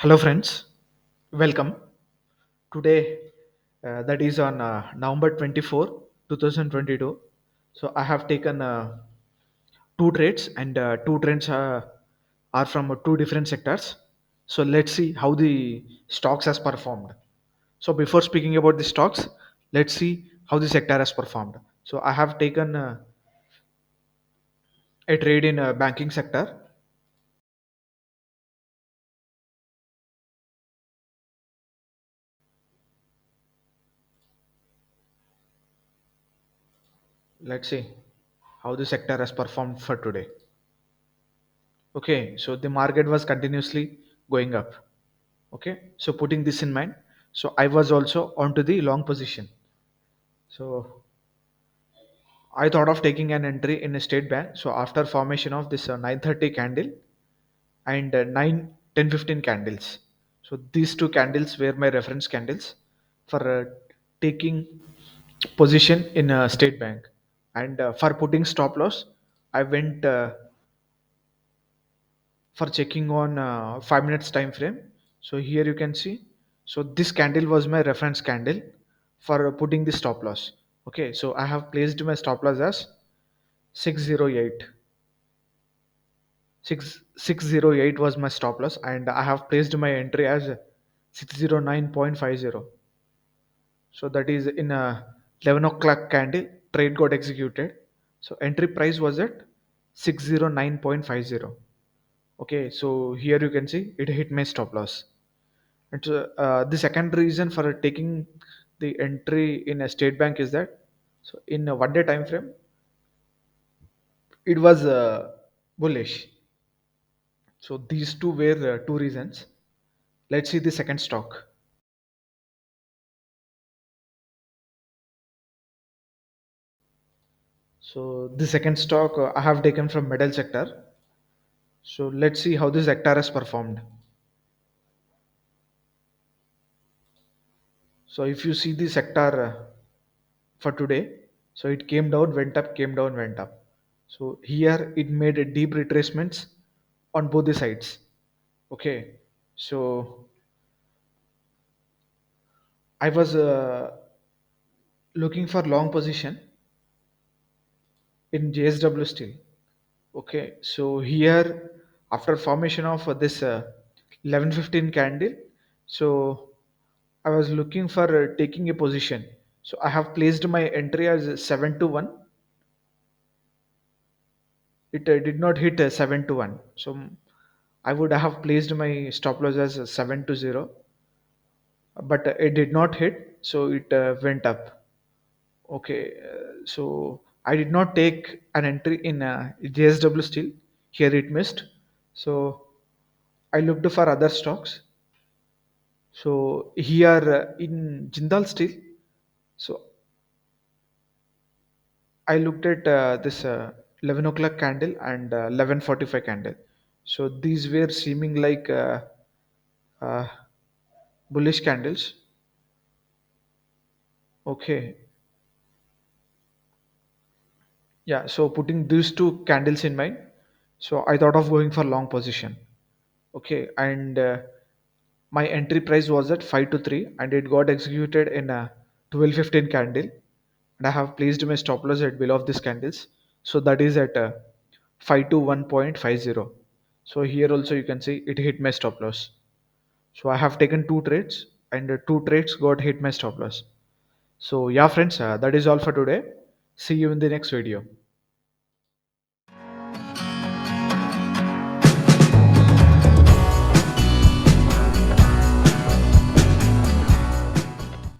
Hello, friends. Welcome. Today, that is on November 24, 2022. So, I have taken two trades, and two trades are from two different sectors. So, let's see how the stocks has performed. So, before speaking about the stocks, let's see how the sector has performed. So, I have taken a trade in banking sector. Let's see how the sector has performed for today. Okay, so the market was continuously going up. Okay, so putting this in mind, so I was also onto the long position. So I thought of taking an entry in a state bank. So after formation of this 9:30 candle and 9 10 15 candles, so these two candles were my reference candles for taking position in a state bank. And for putting stop loss, I went for checking on 5 minutes time frame. So here you can see, so this candle was my reference candle for putting the stop loss. Okay, so I have placed my stop loss as 608. 608 was my stop loss, and I have placed my entry as 609.50. So that is in a 11 o'clock candle trade got executed. So entry price was at 609.50. Okay, so here you can see it hit my stop loss. And so, the second reason for taking the entry in a state bank is that, so in a 1 day time frame, it was bullish. So these two were two reasons. Let's see the second stock. So the second stock I have taken from metal sector. So let's see how this sector has performed. So if you see the sector for today, so it came down, went up, came down, went up. So here it made a deep retracements on both the sides. Okay, so I was looking for long position in JSW steel. Okay, so here after formation of this 11:15 candle, so I was looking for taking a position. So I have placed my entry as 7 to 1. It did not hit 7 to 1. So I would have placed my stop loss as 7 to 0, but it did not hit, so it went up. Okay, so I did not take an entry in JSW Steel. Here it missed. So I looked for other stocks. So here in Jindal Steel, so I looked at this 11 o'clock candle and 11:45 candle. So these were seeming like uh, bullish candles. Okay, yeah. So putting these two candles in mind, so I thought of going for long position. Okay, and my entry price was at 5 to 3 and it got executed in a 12:15 candle, and I have placed my stop loss at below of these candles, so that is at 5 to 1.50. So here also you can see it hit my stop loss. So I have taken two trades, and two trades got hit my stop loss. So yeah, friends, that is all for today. See you in the next video.